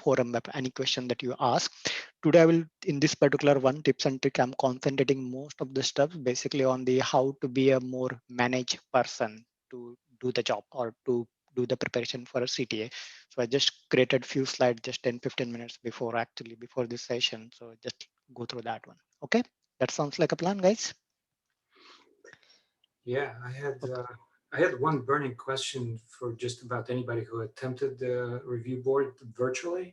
forum of any question that you ask. Today I will, in this particular one tips and trick, I'm concentrating most of the stuff basically on the how to be a more managed person to do the job or to do the preparation for a CTA. So I just created few slides just 10-15 minutes before this session. So just go through that one. Okay, that sounds like a plan, guys. Yeah, Okay. I had one burning question for just about anybody who attempted the review board virtually.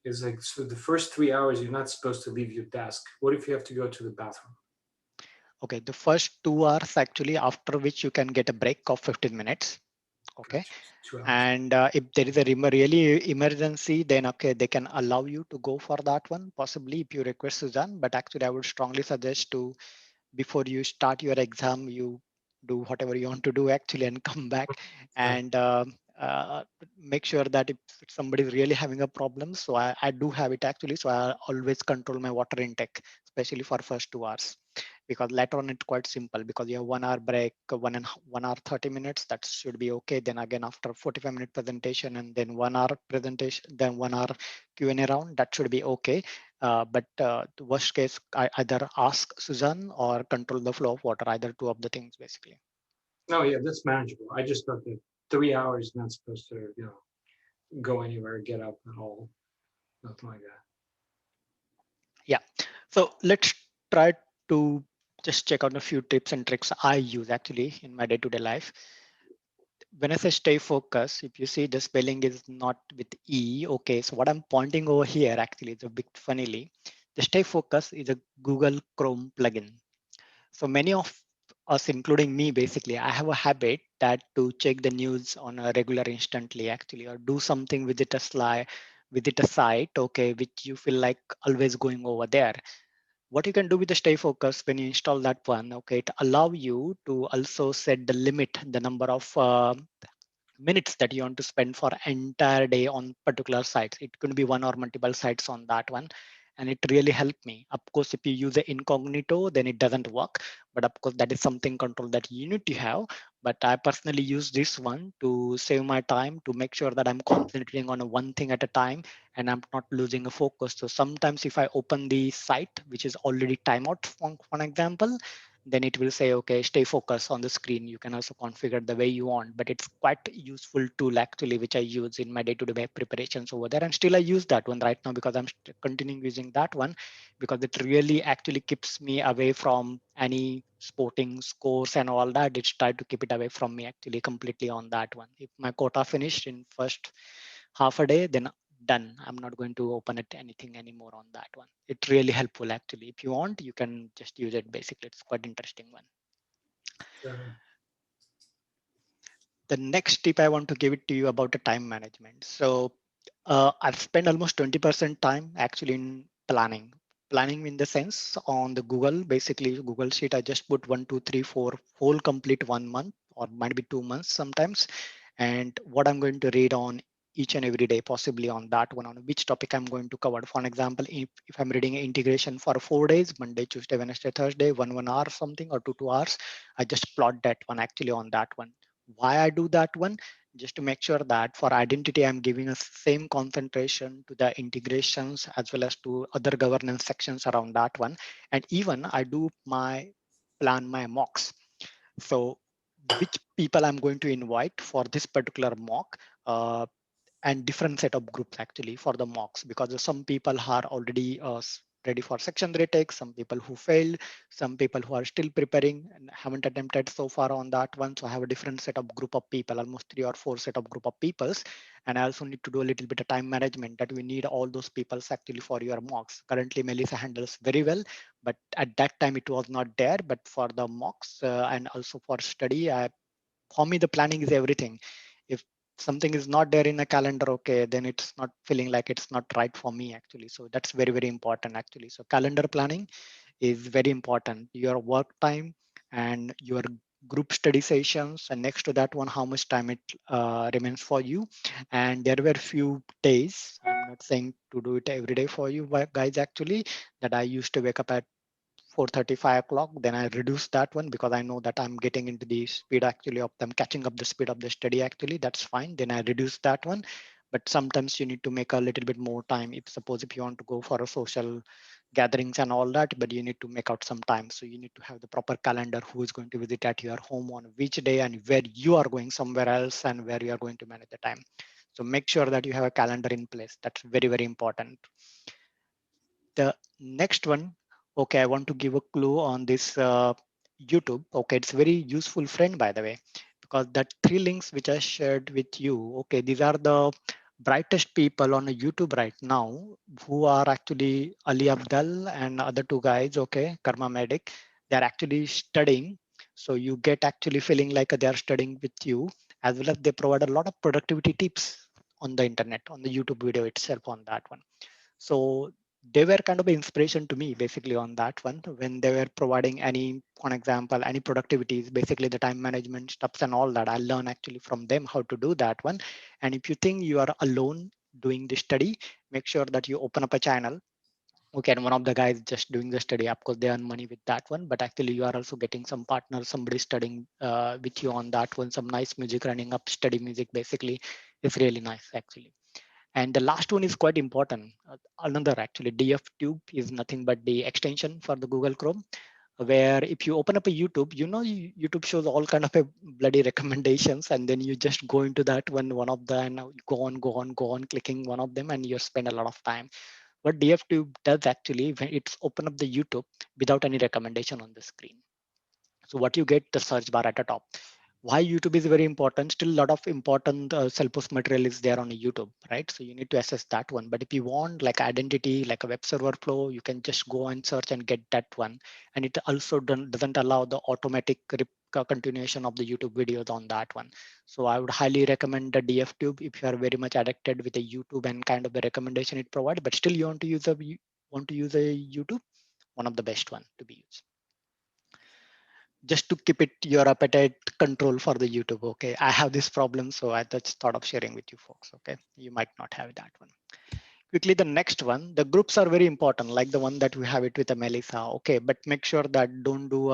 Is like, so the first 3 hours you're not supposed to leave your desk. What if you have to go to the bathroom? Okay, the first 2 hours actually, after which you can get a break of 15 minutes. Okay, Gotcha. 2 hours. and if there is a really emergency, then okay, they can allow you to go for that one, possibly if you request Suzanne. But actually, I would strongly suggest to before you start your exam, you do whatever you want to do actually and come back Right. and make sure that if somebody is really having a problem. So I do have it actually. So I always control my water intake, especially for first 2 hours, because later on it's quite simple because you have 1 hour break, 1 hour 30 minutes, that should be okay. Then again after 45-minute presentation and then 1 hour presentation, then 1 hour Q&A round, that should be okay. But the worst case, I either ask Suzanne or control the flow of water, either two of the things basically. No, yeah, that's manageable. I just thought that 3 hours not supposed to, go anywhere, get up at all, nothing like that. Yeah. So let's try to just check out a few tips and tricks I use actually in my day-to-day life. When I say stay focused, if you see the spelling is not with E, okay. So what I'm pointing over here actually is a bit funnily. The stay focused is a Google Chrome plugin. So many of us, including me, basically, I have a habit that to check the news on a regular instantly, actually, or do something with it visit a site, okay, which you feel like always going over there. What you can do with the stay focus when you install that one, okay, it allow you to also set the limit, the number of minutes that you want to spend for entire day on particular sites. It could be one or multiple sites on that one. And it really helped me. Of course, if you use the incognito, then it doesn't work. But of course, that is something control that you need to have. But I personally use this one to save my time, to make sure that I'm concentrating on a one thing at a time and I'm not losing a focus. So sometimes if I open the site, which is already timeout, for an example, then it will say, okay, stay focused on the screen. You can also configure the way you want, but it's quite useful tool actually, which I use in my day-to-day preparations over there. And still I use that one right now because I'm continuing using that one because it really actually keeps me away from any sporting scores and all that. It's tried to keep it away from me actually completely on that one. If my quota finished in first half a day, then done. I'm not going to open it anything anymore on that one. It's really helpful actually. If you want, you can just use it basically. It's quite interesting one. Uh, The next tip I want to give it to you about the time management. So I've spent almost 20% time actually in planning. Planning in the sense on the Google, basically Google Sheet, I just put 1, 2, 3, 4, whole complete 1 month or might be 2 months sometimes. And what I'm going to read on each and every day, possibly on that one, on which topic I'm going to cover. For an example, if I'm reading integration for 4 days, Monday, Tuesday, Wednesday, Thursday, 1 hour something or 2 2 hours, I just plot that one actually on that one. Why I do that one? Just to make sure that for identity, I'm giving a same concentration to the integrations as well as to other governance sections around that one. And even I do my plan my mocks. So which people I'm going to invite for this particular mock, and different set of groups actually for the mocks, because some people are already ready for section retake, some people who failed, some people who are still preparing and haven't attempted so far on that one. So I have a different set of group of people, almost 3 or 4 set of group of peoples. And I also need to do a little bit of time management, that we need all those peoples actually for your mocks. Currently Melissa handles very well, but at that time it was not there. But for the mocks and also for study, for me the planning is everything. If something is not there in a calendar, okay, then it's not feeling like it's not right for me actually. So that's very very important actually. So calendar planning is very important. Your work time and your group study sessions, and next to that one, how much time it remains for you. And there were few days, I'm not saying to do it every day for you guys actually, that I used to wake up at 4:30, 5 o'clock. Then I reduce that one because I know that I'm getting into the speed actually of them catching up the speed of the study actually. That's fine. Then I reduce that one. but sometimes you need to make a little bit more time. If suppose if you want to go for a social gatherings and all that, but you need to make out some time. So you need to have the proper calendar, who is going to visit at your home on which day, and where you are going somewhere else, and where you are going to manage the time. So make sure that you have a calendar in place. That's very, very important. The next one, okay, I want to give a clue on this YouTube. Okay, it's very useful friend, by the way, because that three links which I shared with you, okay, these are the brightest people on YouTube right now who are actually Ali Abdal and other two guys, okay, Karma Medic. They're actually studying. So you get actually feeling like they're studying with you, as well as they provide a lot of productivity tips on the internet, on the YouTube video itself on that one. So they were kind of an inspiration to me basically on that one, when they were providing any, for example, any productivities, basically the time management stuffs and all that. I learned actually from them how to do that one. And if you think you are alone doing the study, make sure that you open up a channel. Okay, and one of the guys just doing the study, of course they earn money with that one, but actually you are also getting some partners, somebody studying with you on that one, some nice music running up, study music basically. Is really nice actually. And the last one is quite important. Another actually, DF Tube is nothing but the extension for the Google Chrome, where if you open up a YouTube, YouTube shows all kind of a bloody recommendations, and then you just go into that one of the, and you go on, clicking one of them, and you spend a lot of time. What DF Tube does actually, when it's open up the YouTube without any recommendation on the screen. So what you get, the search bar at the top. Why YouTube is very important? Still a lot of important self-post material is there on YouTube, right? So you need to assess that one. But if you want like identity, like a web server flow, you can just go and search and get that one. And it also doesn't allow the automatic continuation of the YouTube videos on that one. So I would highly recommend the DFTube if you are very much addicted with the YouTube and kind of the recommendation it provides, but still you want to use a YouTube, one of the best one to be used, just to keep it your appetite control for the YouTube. Okay, I have this problem, so I just thought of sharing with you folks. Okay, you might not have that one. Quickly, the next one, the groups are very important, like the one that we have it with the Melissa. Okay, but make sure that don't do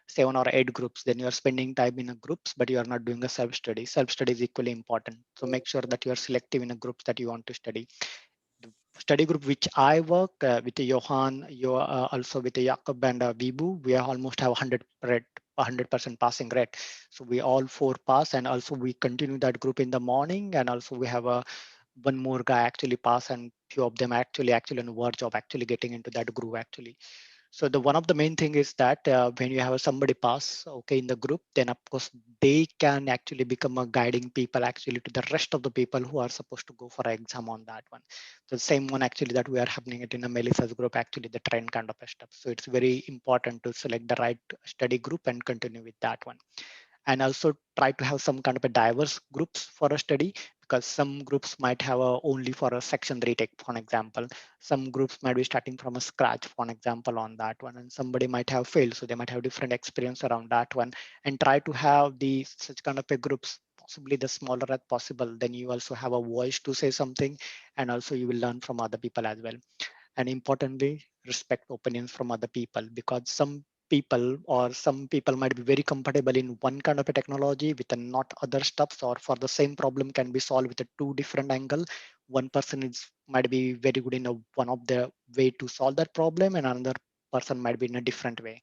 7 or 8 groups. Then you are spending time in a groups, but you are not doing a self study. Self study is equally important. So make sure that you are selective in a groups that you want to study. The study group which I work with Johan, you also with Jakob and Vibu, we almost have 100% passing rate. So we all four pass, and also we continue that group in the morning, and also we have a one more guy actually pass, and few of them actually on the verge of actually getting into that group actually. So the one of the main thing is that when you have somebody pass, okay, in the group, then of course they can actually become a guiding people actually to the rest of the people who are supposed to go for an exam on that one. So the same one actually that we are happening it in a Melissa's group, actually the trend kind of a stuff. So it's very important to select the right study group and continue with that one. And also try to have some kind of a diverse groups for a study, because some groups might have only for a section retake, for an example. Some groups might be starting from a scratch, for an example on that one, and somebody might have failed, so they might have different experience around that one. And try to have the such kind of a groups possibly the smaller as possible, then you also have a voice to say something, and also you will learn from other people as well. And importantly, respect opinions from other people, because some people might be very comfortable in one kind of a technology with a not other stuffs, or for the same problem can be solved with a two different angle. One person is might be very good in one of the way to solve that problem, and another person might be in a different way.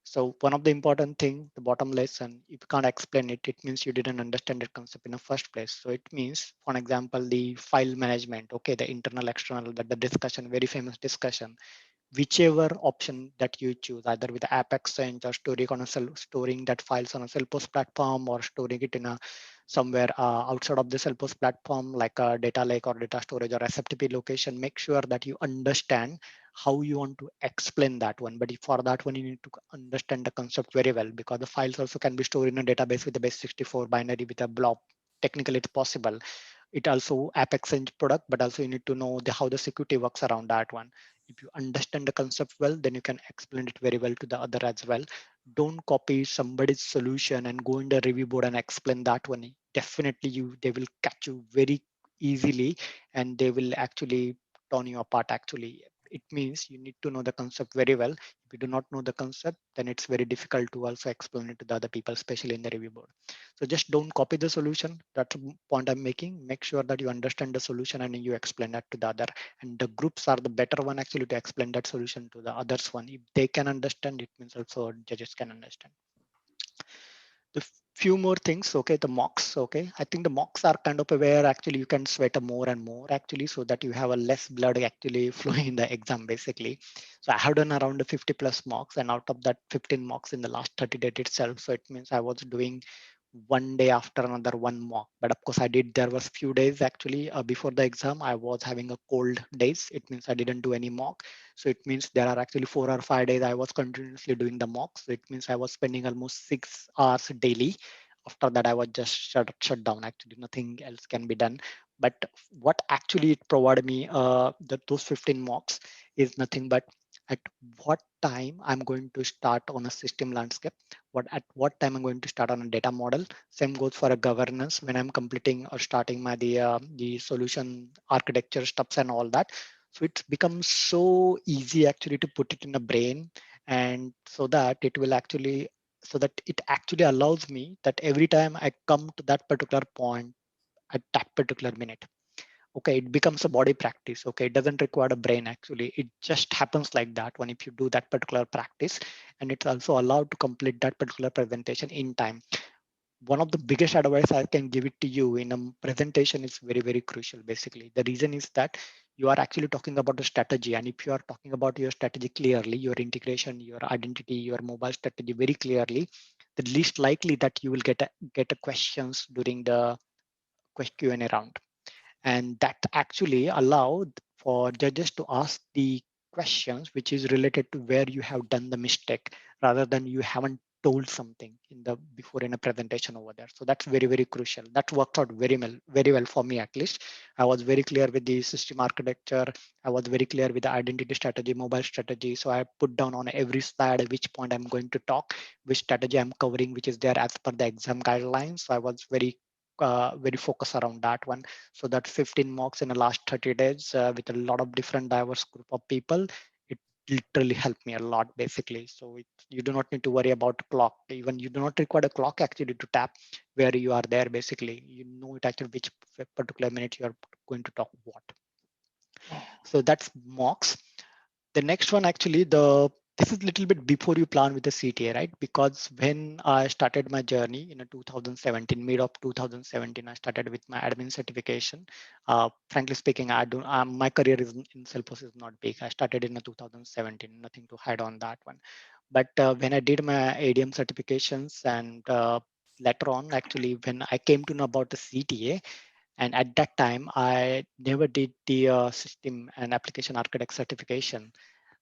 So one of the important thing, the bottom lesson, if you can't explain it, it means you didn't understand the concept in the first place. So it means, for example, the file management, okay, the internal, external, that the discussion, very famous discussion, whichever option that you choose, either with the app exchange or storing that files on a Salesforce platform, or storing it in a somewhere outside of the Salesforce platform, like a data lake or data storage or SFTP location, make sure that you understand how you want to explain that one. But for that one, you need to understand the concept very well, because the files also can be stored in a database with a base 64 binary with a blob. Technically, it's possible. It also app exchange product, but also you need to know how the security works around that one. If you understand the concept well, then you can explain it very well to the other as well. Don't copy somebody's solution and go in the review board and explain that one. Definitely they will catch you very easily, and they will actually turn you apart actually. It means you need to know the concept very well. If you do not know the concept, then it's very difficult to also explain it to the other people, especially in the review board. So just don't copy the solution. That's the point I'm making. Make sure that you understand the solution and you explain that to the other. And the groups are the better one actually to explain that solution to the others one. If they can understand, it means also judges can understand. The few more things, okay, the mocks, okay, I think the mocks are kind of where actually you can sweat more and more actually, so that you have a less blood actually flowing in the exam basically. So I have done around 50 plus mocks, and out of that 15 mocks in the last 30 days itself, so it means I was doing one day after another one mock. But of course I did, there was few days actually before the exam I was having a cold days, it means I didn't do any mock. So it means there are actually 4 or 5 days I was continuously doing the mocks. So it means I was spending almost 6 hours daily. After that, I was just shut down. Actually, nothing else can be done. But what actually it provided me, those 15 mocks is nothing but at what time I'm going to start on a system landscape, what time I'm going to start on a data model. Same goes for a governance when I'm completing or starting my the solution architecture steps and all that. So it's become so easy actually to put it in a brain, and so that it will actually, so that it actually allows me that every time I come to that particular point at that particular minute, okay, it becomes a body practice. Okay, it doesn't require a brain actually, it just happens like that when if you do that particular practice. And it's also allowed to complete that particular presentation in time. One of the biggest advice I can give it to you in a presentation is very, very crucial. Basically, the reason is that you are actually talking about a strategy. And if you are talking about your strategy clearly, your integration, your identity, your mobile strategy very clearly, the least likely that you will get a questions during the Q&A round. And that actually allowed for judges to ask the questions which is related to where you have done the mistake, rather than you haven't told something in the before in a presentation over there. So that's very, very crucial. That worked out very well for me. At least I was very clear with the system architecture, I was very clear with the identity strategy, mobile strategy. So I put down on every slide at which point I'm going to talk, which strategy I'm covering, which is there as per the exam guidelines. So I was very focused around that one. So that 15 mocks in the last 30 days with a lot of different diverse group of people, it literally helped me a lot basically. So you do not need to worry about clock. Even you do not require a clock actually to tap where you are there. Basically, you know it actually which particular minute you are going to talk what. So that's mocks. The next one actually, this is a little bit before you plan with the CTA, right? Because when I started my journey in a 2017, mid of 2017, I started with my admin certification. Frankly speaking, I do my career is in Salesforce is not big. I started in a 2017, nothing to hide on that one. But when I did my ADM certifications, and later on, actually, when I came to know about the CTA, and at that time I never did the system and application architect certification.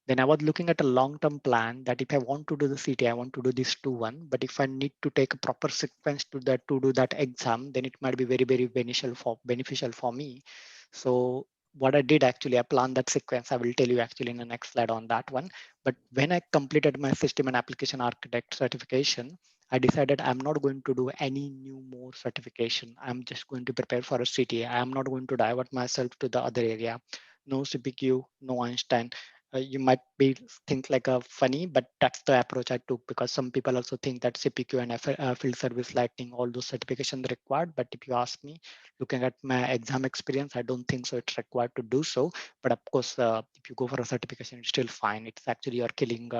Then I was looking at a long-term plan that if I want to do the CT, I want to do this 2-1. But if I need to take a proper sequence to do that exam, then it might be very, very beneficial for me. So what I did actually, I planned that sequence. I will tell you actually in the next slide on that one. But when I completed my system and application architect certification, I decided I'm not going to do any new more certification. I'm just going to prepare for a CTA. I'm not going to divert myself to the other area. No CPQ, no Einstein. You might be think like a funny, but that's the approach I took, because some people also think that CPQ and field service lightning, all those certifications required. But if you ask me, looking at my exam experience, I don't think so it's required to do so. But of course, if you go for a certification, it's still fine. It's actually you're killing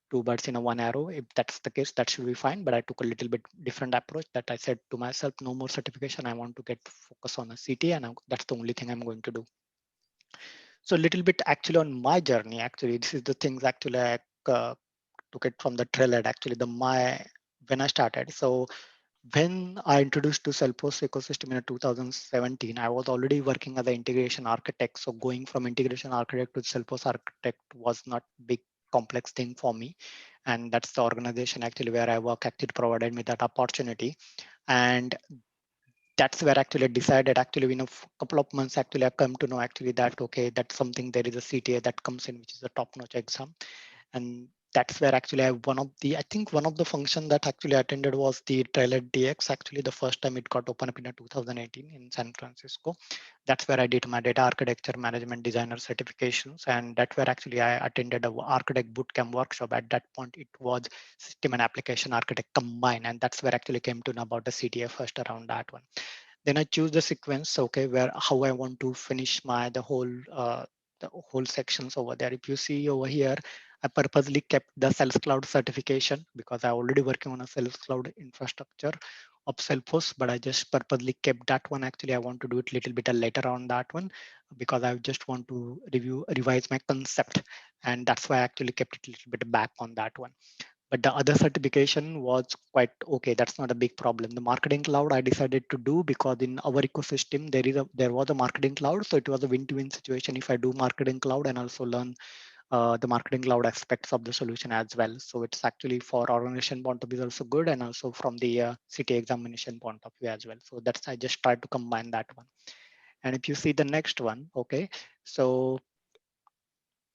two birds in a one arrow. If that's the case, that should be fine. But I took a little bit different approach, that I said to myself, no more certification. I want to get focus on a CT, and that's the only thing I'm going to do. So a little bit actually on my journey, actually, this is the things actually I took it from the trailhead, actually the my when I started. So when I introduced to Salesforce ecosystem in 2017, I was already working as an integration architect. So going from integration architect to Salesforce architect was not big complex thing for me. And that's the organization actually where I work actually provided me that opportunity. And that's where actually I decided actually in a couple of months actually I come to know actually that okay, that's something, there is a CTA that comes in which is a top notch exam. And that's where actually I one of the I think one of the function that actually I attended was the trailer DX. Actually, the first time it got opened up in 2018 in San Francisco. That's where I did my data architecture management designer certifications, and that's where actually I attended a architect bootcamp workshop. At that point, it was system and application architect combined, and that's where actually came to know about the CTA first around that one. Then I choose the sequence, okay, where how I want to finish my the whole sections over there. If you see over here, I purposely kept the Sales Cloud certification because I already working on a Sales Cloud infrastructure of Salesforce, but I just purposely kept that one. Actually, I want to do it a little bit later on that one because I just want to revise my concept, and that's why I actually kept it a little bit back on that one. But the other certification was quite okay. That's not a big problem. The marketing cloud I decided to do because in our ecosystem there was a marketing cloud, so it was a win-to-win situation if I do marketing cloud and also learn the marketing cloud aspects of the solution as well. So it's actually for organization point of view also good, and also from the CT examination point of view as well. So that's I just tried to combine that one. And if you see the next one, okay, so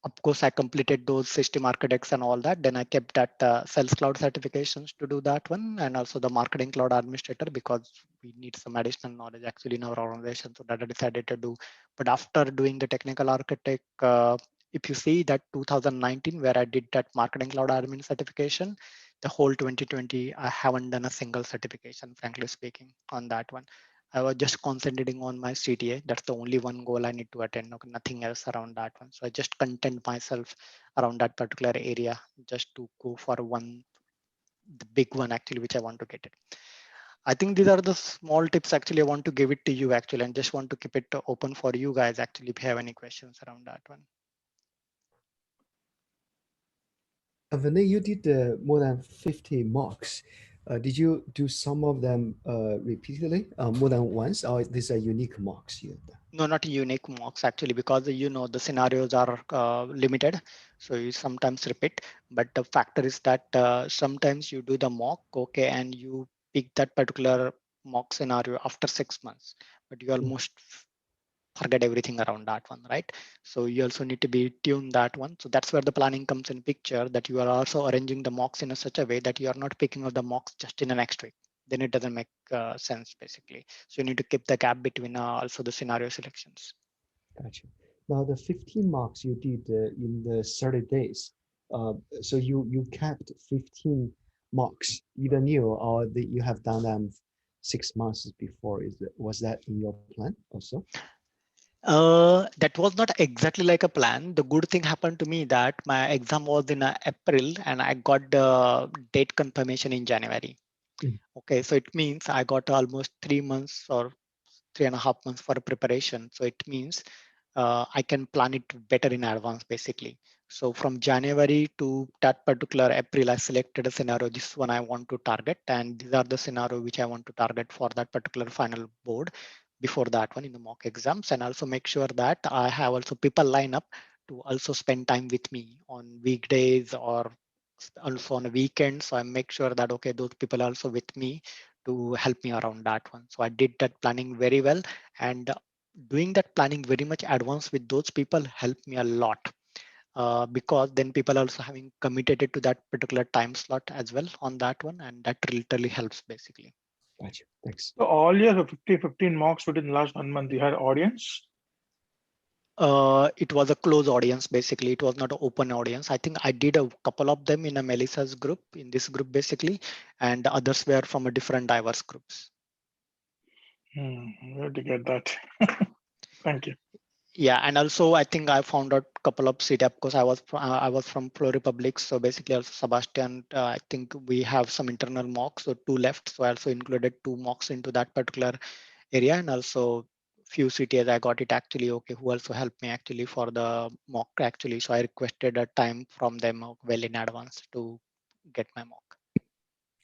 of course I completed those system architects and all that. Then I kept that sales cloud certifications to do that one, and also the marketing cloud administrator because we need some additional knowledge actually in our organization, so that I decided to do. But after doing the technical architect, if you see that 2019 where I did that marketing cloud admin certification, the whole 2020 I haven't done a single certification, frankly speaking, on that one. I was just concentrating on my CTA. That's the only one goal I need to attend. Okay, nothing else around that one. So I just content myself around that particular area just to go for one, the big one actually, which I want to get it. I think these are the small tips actually I want to give it to you actually, and just want to keep it open for you guys actually if you have any questions around that one. Vinay, you did more than 50 mocks. Did you do some of them repeatedly, more than once, or these are unique mocks you have done? No, not unique mocks actually, because the scenarios are limited, so you sometimes repeat. But the factor is that sometimes you do the mock, okay, and you pick that particular mock scenario after 6 months, but you Mm, almost forget everything around that one, right? So you also need to be tuned that one. So that's where the planning comes in picture, that you are also arranging the mocks in a such a way that you are not picking up the mocks just in the next week. Then it doesn't make sense basically. So you need to keep the gap between also the scenario selections. gotcha. Now, the 15 mocks you did in the 30 days, uh, so you kept 15 mocks, either new or you have done them 6 months before. Was that in your plan also? That was not exactly like a plan. The good thing happened to me that my exam was in April and I got the date confirmation in January. Mm, Okay, so it means I got almost 3 months or 3.5 months for preparation. So it means I can plan it better in advance basically. So from January to that particular April, I selected a scenario. This one I want to target, and these are the scenario which I want to target for that particular final board before that one in the mock exams, and also make sure that I have also people line up to also spend time with me on weekdays or also on a weekend. So I make sure that okay, those people are also with me to help me around that one. So I did that planning very well, and doing that planning very much advanced with those people helped me a lot because then people also having committed to that particular time slot as well on that one, and that literally helps basically. gotcha. Thanks. So all your 15 mocks within the last 1 month, you had audience. It was a closed audience basically. It was not an open audience. I think I did a couple of them in a Melissa's group, in this group basically, and the others were from a different diverse groups. Where to get that? Thank you. Yeah, and also I think I found out a couple of CTAP because I was from Pro Republic, so basically also Sebastian. I think we have some internal mocks, so two left. So I also included two mocks into that particular area, and also few CTAs I got it actually okay, who also helped me actually for the mock actually. So I requested a time from them well in advance to get my mock.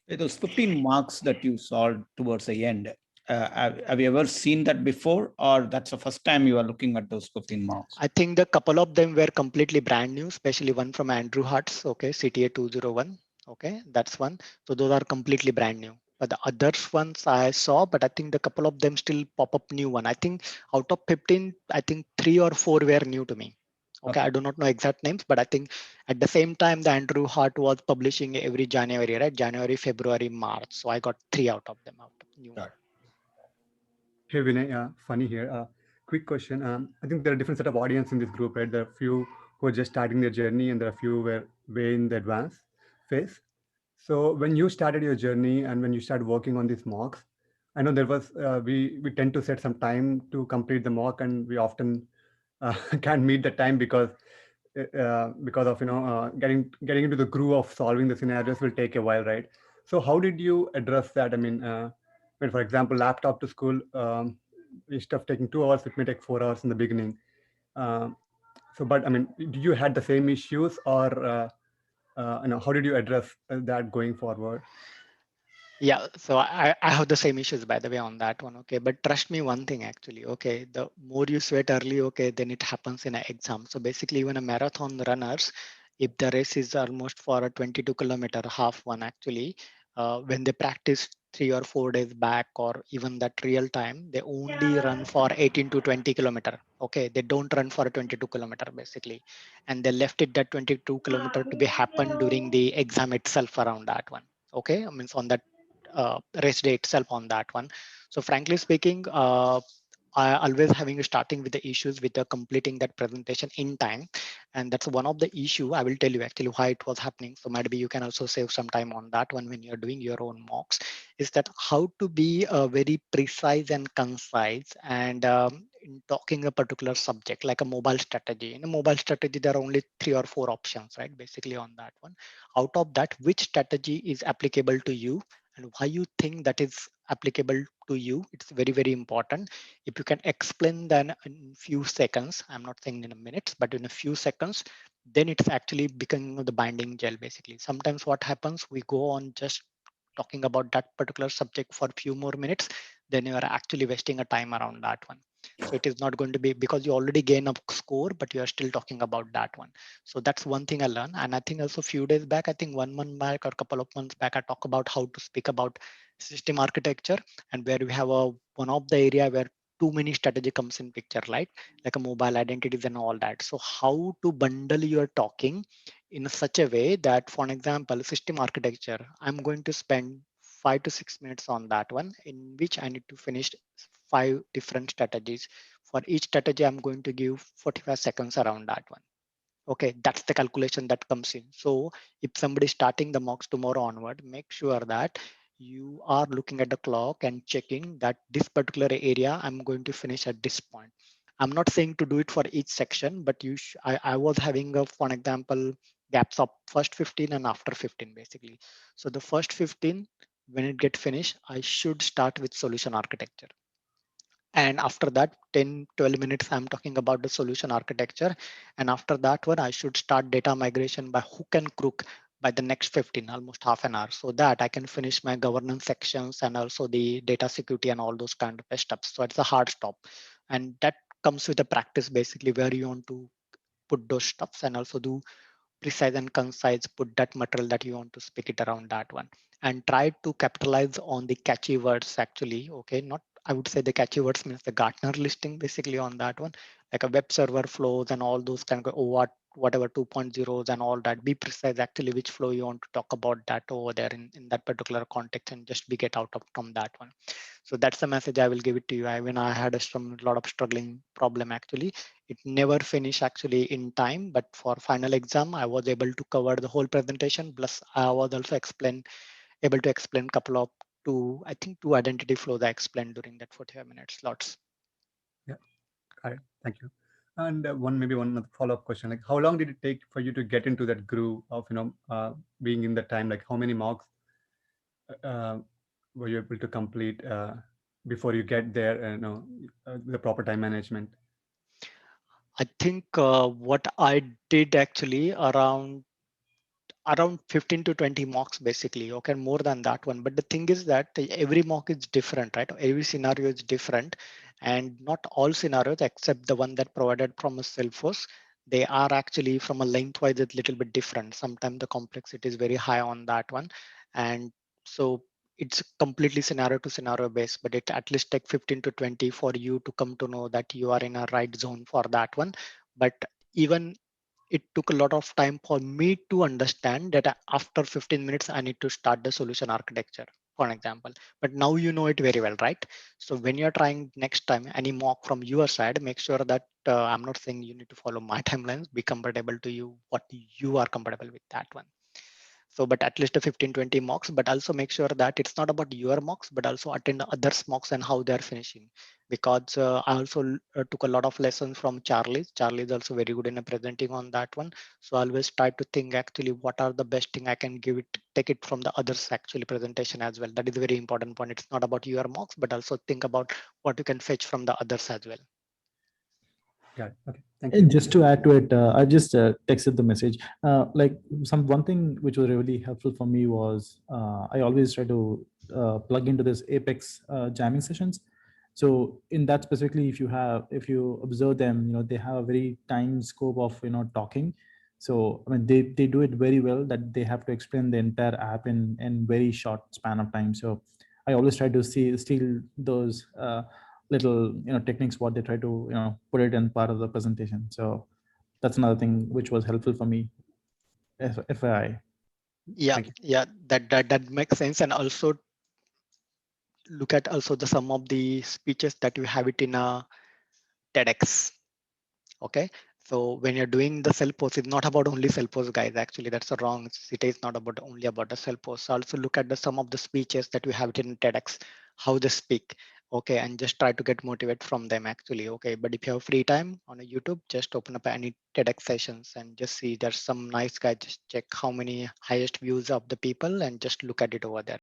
Those 15 marks that you saw towards the end, have you ever seen that before, or that's the first time you are looking at those 15 marks? I think the couple of them were completely brand new, especially one from Andrew Hart's, okay, CTA 201. Okay, that's one. So those are completely brand new. But the others ones I saw, but I think the couple of them still pop up new one. I think out of 15, I think 3 or 4 were new to me Okay, I do not know exact names, but I think at the same time, the Andrew Hart was publishing every January, right? January, February, March. So I got 3 out of them out of new one. Hey Vinay, funny here. Quick question. I think there are different set of audience in this group, right? There are a few who are just starting their journey, and there are a few who are way in the advanced phase. So when you started your journey and when you started working on these mocks, I know there was we tend to set some time to complete the mock, and we often can't meet the time because of getting into the groove of solving the scenarios will take a while, right? So how did you address that? I mean, when for example laptop to school, instead of taking 2 hours, it may take 4 hours in the beginning. Um, so, but I mean, do you had the same issues, or how did you address that going forward? Yeah, so I have the same issues by the way on that one. Okay, but trust me one thing actually. Okay, the more you sweat early, okay, then it happens in an exam. So basically, even a marathon runners, if the race is almost for a 22-kilometer half one actually, when they practice 3 or 4 days back or even that real time, they only run for 18 to 20-kilometer. Okay, they don't run for a 22-kilometer basically, and they left it that 22-kilometer to be happen during the exam itself around that one. Okay, I mean on that race day itself on that one. So frankly speaking, I always having starting with the issues with the completing that presentation in time, and that's one of the issue. I will tell you actually why it was happening. So maybe you can also save some time on that one when you're doing your own mocks. Is that how to be very precise and concise and in talking a particular subject like a mobile strategy. In a mobile strategy, there are only 3 or 4 options, right? Basically on that one. Out of that, which strategy is applicable to you and why you think that is applicable to you, it's very very important. If you can explain that in few seconds, I'm not saying in a minutes, but in a few seconds, then it's actually becoming the binding gel basically. Sometimes what happens, we go on just talking about that particular subject for a few more minutes, then you are actually wasting a time around that one. So it is not going to be because you already gain a score, but you are still talking about that one. So that's one thing I learned. And I think also a few days back, I think 1 month back or a couple of months back, I talk about how to speak about system architecture, and where we have a one of the area where too many strategy comes in picture, right? Like a mobile identities and all that. So how to bundle your talking in such a way that, for an example, system architecture, I'm going to spend 5 to 6 minutes on that one, in which I need to finish 5 different strategies. For each strategy, I'm going to give 45 seconds around that one. Okay, that's the calculation that comes in. So if somebody is starting the mocks tomorrow onward, make sure that you are looking at the clock and checking that this particular area I'm going to finish at this point. I'm not saying to do it for each section, but I was having a, for an example, gaps of first 15 and after 15 basically. So the first 15, when it get finished, I should start with solution architecture. And after that 10-12 minutes I'm talking about the solution architecture, and after that one I should start data migration by hook and crook by the next 15, almost half an hour, so that I can finish my governance sections and also the data security and all those kind of stuff. So it's a hard stop, and that comes with a practice basically where you want to put those stuffs and also do precise and concise, put that material that you want to speak it around that one, and try to capitalize on the catchy words actually. Okay, not, I would say the catchy words means the Gartner listing basically on that one, like a web server flows and all those kind of whatever 2.0s and all that. Be precise actually which flow you want to talk about that over there in that particular context, and just be get out of from that one. So that's the message I will give it to you. When I had a lot of struggling problem actually, it never finished actually in time, but for final exam I was able to cover the whole presentation, plus I was also able to explain couple of two identity flows I explained during that 45 minutes slots. Yeah, got it. Thank you. And one other follow-up question, like how long did it take for you to get into that groove of being in the time? Like how many mocks uh, were you able to complete before you get there? The proper time management. I think what I did actually around 15 to 20 mocks basically, okay, more than that one. But the thing is that every mock is different, right? Every scenario is different, and not all scenarios except the one that provided from a Salesforce, they are actually from a lengthwise a little bit different. Sometimes the complexity is very high on that one, and so it's completely scenario to scenario based, but it at least take 15 to 20 for you to come to know that you are in a right zone for that one. But even it took a lot of time for me to understand that after 15 minutes, I need to start the solution architecture, for an example. But now you know it very well, right? So when you're trying next time any mock from your side, make sure that I'm not saying you need to follow my timelines, be comfortable to you, what you are comfortable with that one. So, but at least a 15-20 mocks, but also make sure that it's not about your mocks, but also attend others mocks and how they're finishing. Because I also took a lot of lessons from Charlie. Charlie is also very good in presenting on that one. So I always try to think actually what are the best thing I can give it, take it from the others actually presentation as well. That is a very important point. It's not about your mocks, but also think about what you can fetch from the others as well. Got it. Okay. Thank you. And just to add to it, I just texted the message. Like one thing which was really helpful for me was I always try to plug into this Apex jamming sessions. So in that specifically, if you observe them, they have a very time scope of talking. So I mean they do it very well that they have to explain the entire app in very short span of time. So I always try to steal those little techniques what they try to put it in part of the presentation. So that's another thing which was helpful for me. FYI. Yeah, Thank you. yeah, that makes sense. And also look at also the some of the speeches that you have it in a TEDx. Okay, so when you're doing the self post, it's not about only self post, guys. Actually, that's a wrong. CTA is not about only about the self post. So also look at the some of the speeches that you have it in TEDx, how they speak. Okay, and just try to get motivated from them actually. Okay, but if you have free time on a YouTube, just open up any TEDx sessions and just see there's some nice guy. Just check how many highest views of the people and just look at it over there.